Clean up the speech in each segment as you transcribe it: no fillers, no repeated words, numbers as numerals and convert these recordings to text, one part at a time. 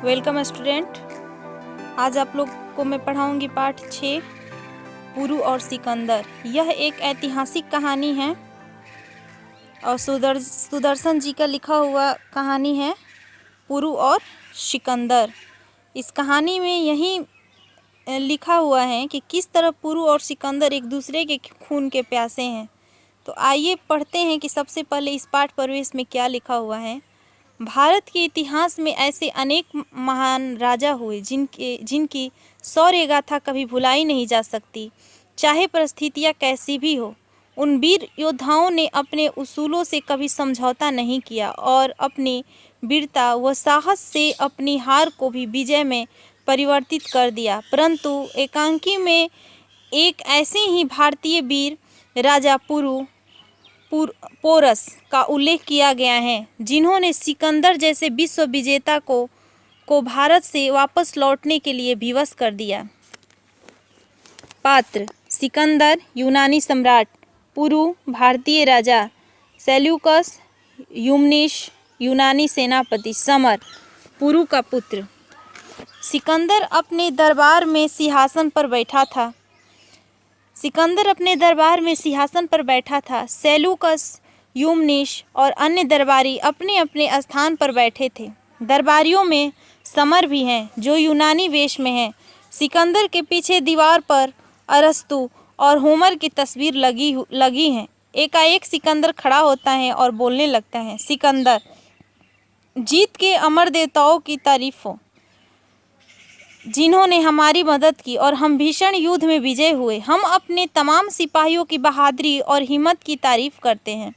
Welcome student. आज आप लोग को मैं पढ़ाऊंगी पाठ 6 पुरु और सिकंदर। यह एक ऐतिहासिक कहानी है और सुदर्शन जी का लिखा हुआ कहानी है पुरु और सिकंदर। इस कहानी में यही लिखा हुआ है कि किस तरह पुरु और सिकंदर एक दूसरे के खून के प्यासे हैं। तो आइए पढ़ते हैं कि सबसे पहले इस पाठ प्रवेश में क्या लिखा हुआ है। भारत के इतिहास में ऐसे अनेक महान राजा हुए जिनकी शौर्य गाथा कभी भुलाई नहीं जा सकती, चाहे परिस्थितियाँ कैसी भी हो। उन वीर योद्धाओं ने अपने उसूलों से कभी समझौता नहीं किया और अपनी वीरता व साहस से अपनी हार को भी विजय में परिवर्तित कर दिया। परंतु एकांकी में एक ऐसे ही भारतीय वीर राजा पोरस का उल्लेख किया गया है जिन्होंने सिकंदर जैसे विश्व विजेता को भारत से वापस लौटने के लिए विवश कर दिया। पात्र: सिकंदर यूनानी सम्राट, पुरु भारतीय राजा, सेल्यूकस यूमनिश यूनानी सेनापति, समर पुरु का पुत्र। सिकंदर अपने दरबार में सिंहासन पर बैठा था। सेल्यूकस, यूमनिश और अन्य दरबारी अपने अपने स्थान पर बैठे थे। दरबारियों में समर भी हैं जो यूनानी वेश में हैं। सिकंदर के पीछे दीवार पर अरस्तु और होमर की तस्वीर लगी हैं। एकाएक सिकंदर खड़ा होता है और बोलने लगता है। सिकंदर: जीत के अमर देवताओं की तारीफ हो, जिन्होंने हमारी मदद की और हम भीषण युद्ध में विजय हुए। हम अपने तमाम सिपाहियों की बहादुरी और हिम्मत की तारीफ करते हैं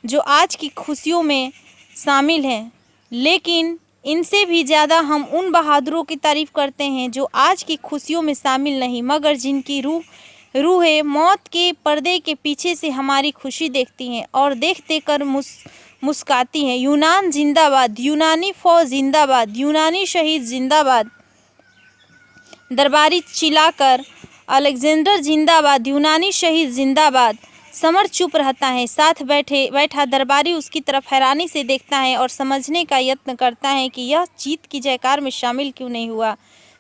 जो आज की खुशियों में शामिल हैं, लेकिन इनसे भी ज़्यादा हम उन बहादुरों की तारीफ करते हैं जो आज की खुशियों में शामिल नहीं, मगर जिनकी रूहें मौत के पर्दे के पीछे से हमारी खुशी देखती हैं और देख कर मुस्काती हैं। यूनान जिंदाबाद, यूनानी फौज जिंदाबाद, यूनानी शहीद जिंदाबाद। दरबारी चिल्लाकर अलेक्जेंडर जिंदाबाद, यूनानी शहीद जिंदाबाद। समर चुप रहता है। साथ बैठा दरबारी उसकी तरफ हैरानी से देखता है और समझने का यत्न करता है कि यह जीत की जयकार में शामिल क्यों नहीं हुआ।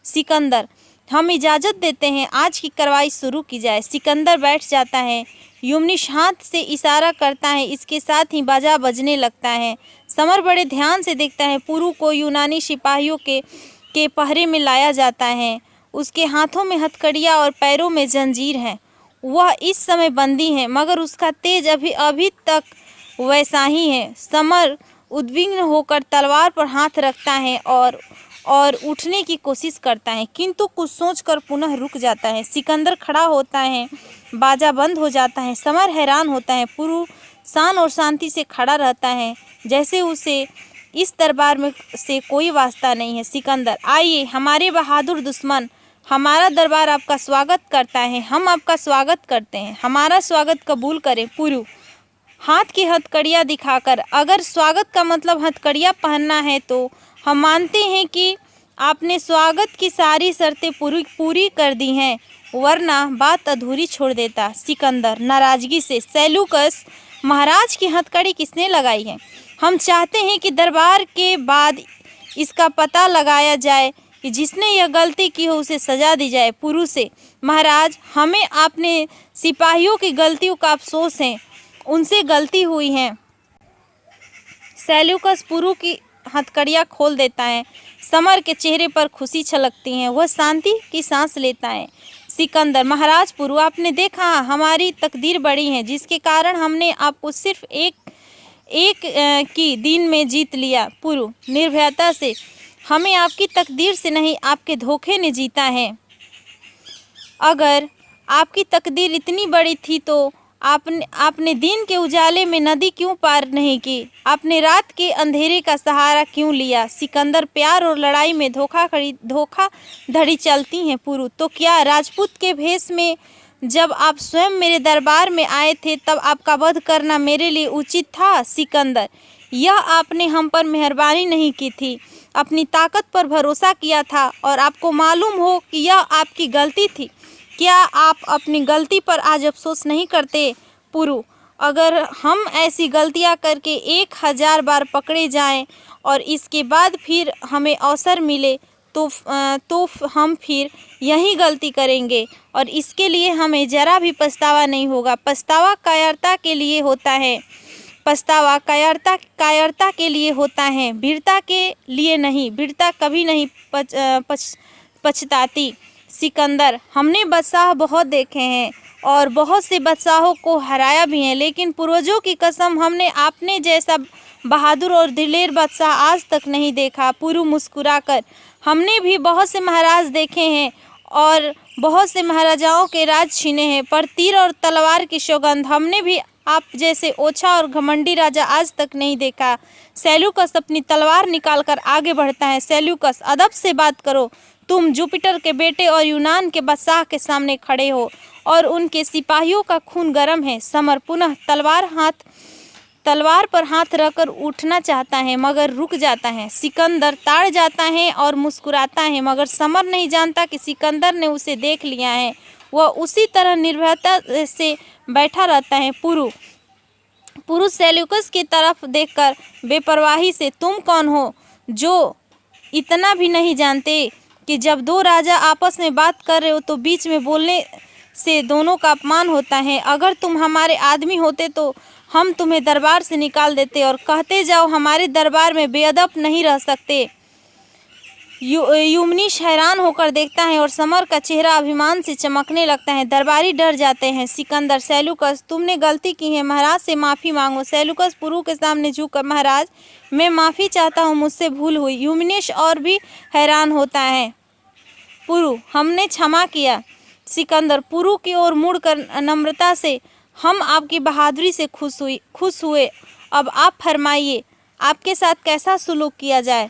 सिकंदर: हम इजाज़त देते हैं, आज की कार्रवाई शुरू की जाए। सिकंदर बैठ जाता है। यूमनिश हाथ से इशारा करता है, इसके साथ ही बाजा बजने लगता है। समर बड़े ध्यान से देखता है। पुरु को यूनानी सिपाहियों के पहरे में लाया जाता है। उसके हाथों में हथकड़ियाँ और पैरों में जंजीर हैं। वह इस समय बंदी है, मगर उसका तेज अभी तक वैसा ही है। समर उद्विग्न होकर तलवार पर हाथ रखता है और उठने की कोशिश करता है, किंतु कुछ सोचकर पुनः रुक जाता है। सिकंदर खड़ा होता है। बाजा बंद हो जाता है। समर हैरान होता है। पुरु शान और शांति से खड़ा रहता है, जैसे उसे इस दरबार में से कोई वास्ता नहीं है। सिकंदर: आइए हमारे बहादुर दुश्मन, हमारा दरबार आपका स्वागत करता है। हम आपका स्वागत करते हैं, हमारा स्वागत कबूल करें। पुरु हाथ की हथकड़ियाँ दिखाकर: अगर स्वागत का मतलब हथकड़ियाँ पहनना है तो हम मानते हैं कि आपने स्वागत की सारी शर्तें पूरी कर दी हैं, वरना बात अधूरी छोड़ देता। सिकंदर नाराजगी से: सेल्यूकस महाराज की हथकड़ी किसने लगाई है? हम चाहते हैं कि दरबार के बाद इसका पता लगाया जाए कि जिसने यह गलती की हो उसे सजा दी जाए। पुरु से: महाराज, हमें अपने सिपाहियों की गलतियों का अफसोस है, उनसे गलती हुई है। सेल्यूकस पुरु की हथकड़ियाँ खोल देता है। समर के चेहरे पर खुशी छलकती है। वह शांति की सांस लेता है। सिकंदर: महाराज पुरु, आपने देखा हमारी तकदीर बड़ी है, जिसके कारण हमने आपको सिर्फ एक की दिन में जीत लिया। पुरु निर्भयता से: हमें आपकी तकदीर से नहीं, आपके धोखे ने जीता है। अगर आपकी तकदीर इतनी बड़ी थी तो आपने दिन के उजाले में नदी क्यों पार नहीं की? आपने रात के अंधेरे का सहारा क्यों लिया? सिकंदर: प्यार और लड़ाई में धोखाधड़ी चलती हैं। पुरु: तो क्या राजपूत के भेष में जब आप स्वयं मेरे दरबार में आए थे तब आपका वध करना मेरे लिए उचित था? सिकंदर: यह आपने हम पर मेहरबानी नहीं की थी, अपनी ताकत पर भरोसा किया था और आपको मालूम हो कि यह आपकी गलती थी। क्या आप अपनी गलती पर आज अफसोस नहीं करते? पुरु: अगर हम ऐसी गलतियां करके 1000 बार पकड़े जाएं और इसके बाद फिर हमें अवसर मिले तो हम फिर यही गलती करेंगे और इसके लिए हमें ज़रा भी पछतावा नहीं होगा। पछतावा कायरता के लिए होता है, पछतावा कायरता के लिए होता है, वीरता के लिए नहीं। वीरता कभी नहीं पछताती। सिकंदर, हमने बादशाह बहुत देखे हैं और बहुत से बादशाहों को हराया भी है, लेकिन पूर्वजों की कसम हमने आपने जैसा बहादुर और दिलेर बादशाह आज तक नहीं देखा। पुरु मुस्कुराकर, हमने भी बहुत से महाराज देखे हैं और बहुत से महाराजाओं के राज छीने हैं, पर तीर और तलवार की सौगंध हमने भी आप जैसे ओछा और घमंडी राजा आज तक नहीं देखा। सेल्यूकस अपनी तलवार निकालकर आगे बढ़ता है। सेल्यूकस, अदब से बात करो। तुम जुपिटर के बेटे और यूनान के बादशाह के सामने खड़े हो और उनके सिपाहियों का खून गर्म है। समर पुनः तलवार पर हाथ रखकर उठना चाहता है मगर रुक जाता है। सिकंदर ताड़ जाता है और मुस्कुराता है, मगर समर नहीं जानता कि सिकंदर ने उसे देख लिया है। वह उसी तरह निर्भयता से बैठा रहता है। पुरुष सेल्यूकस की तरफ देखकर बेपरवाही से, तुम कौन हो जो इतना भी नहीं जानते कि जब दो राजा आपस में बात कर रहे हो तो बीच में बोलने से दोनों का अपमान होता है। अगर तुम हमारे आदमी होते तो हम तुम्हें दरबार से निकाल देते और कहते जाओ हमारे दरबार में बेअदब नहीं रह सकते। यूमनीश हैरान होकर देखता है और समर का चेहरा अभिमान से चमकने लगता है। दरबारी डर जाते हैं। सिकंदर, सेल्यूकस, तुमने गलती की है, महाराज से माफ़ी मांगो। सेल्यूकस पुरु के सामने झुककर, महाराज मैं माफ़ी चाहता हूँ, मुझसे भूल हुई। यूमनीश और भी हैरान होता है। पुरु, हमने क्षमा किया। सिकंदर पुरु की ओर मुड़कर नम्रता से, हम आपकी बहादुरी से खुश हुए। अब आप फरमाइए आपके साथ कैसा सुलूक किया जाए।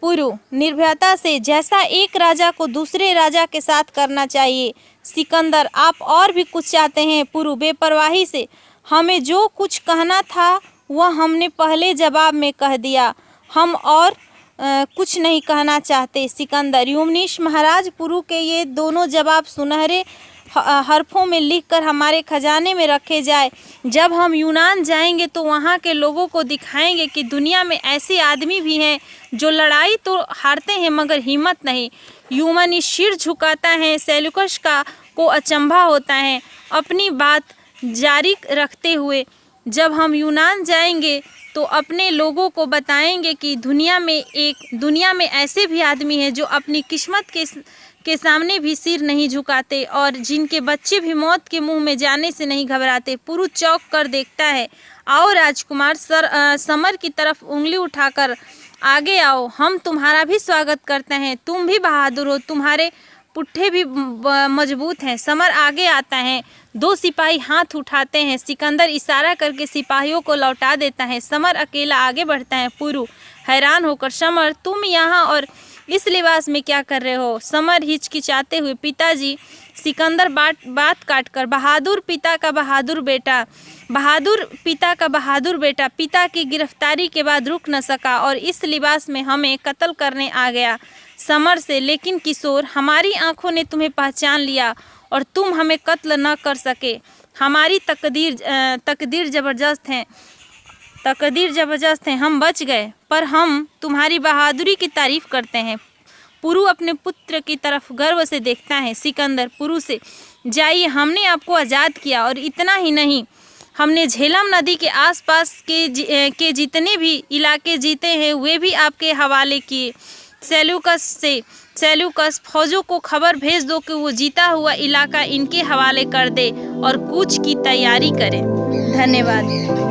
पुरु निर्भयता से, जैसा एक राजा को दूसरे राजा के साथ करना चाहिए। सिकंदर, आप और भी कुछ चाहते हैं। पुरु बेपरवाही से, हमें जो कुछ कहना था वह हमने पहले जवाब में कह दिया, हम और कुछ नहीं कहना चाहते। सिकंदर, यूमनीश महाराज, पुरु के ये दोनों जवाब सुनहरे हरफों में लिखकर हमारे खजाने में रखे जाए। जब हम यूनान जाएंगे तो वहाँ के लोगों को दिखाएंगे कि दुनिया में ऐसे आदमी भी हैं जो लड़ाई तो हारते हैं मगर हिम्मत नहीं। यूमनी सिर झुकाता है। सेल्यूकस को अचंभा होता है। अपनी बात जारी रखते हुए, जब हम यूनान जाएंगे तो अपने लोगों को बताएंगे कि दुनिया में ऐसे भी आदमी हैं जो अपनी किस्मत के सामने भी सिर नहीं झुकाते और जिनके बच्चे भी मौत के मुंह में जाने से नहीं घबराते। पुरु चौंक कर देखता है। आओ राजकुमार, समर की तरफ उंगली उठाकर, आगे आओ, हम तुम्हारा भी स्वागत करते हैं। तुम भी बहादुर हो, तुम्हारे पुट्ठे भी मजबूत हैं। समर आगे आता है। दो सिपाही हाथ उठाते हैं। सिकंदर इशारा करके सिपाहियों को लौटा देता है। समर अकेला आगे बढ़ता है। पुरु हैरान होकर, समर तुम यहाँ और इस लिबास में क्या कर रहे हो। समर हिचकिचाते हुए, पिताजी। सिकंदर बात काटकर, बहादुर पिता का बहादुर बेटा पिता की गिरफ्तारी के बाद रुक न सका और इस लिबास में हमें कत्ल करने आ गया। समर से, लेकिन किशोर, हमारी आंखों ने तुम्हें पहचान लिया और तुम हमें कत्ल न कर सके। हमारी तकदीर ज़बरदस्त है, हम बच गए, पर हम तुम्हारी बहादुरी की तारीफ करते हैं। पुरु अपने पुत्र की तरफ गर्व से देखता है। सिकंदर पुरु से, जाइए, हमने आपको आज़ाद किया और इतना ही नहीं, हमने झेलम नदी के आसपास के जितने भी इलाके जीते हैं वे भी आपके हवाले किए। सेल्यूकस, फौजों को खबर भेज दो कि वो जीता हुआ इलाका इनके हवाले कर दे और कूच की तैयारी करें। धन्यवाद।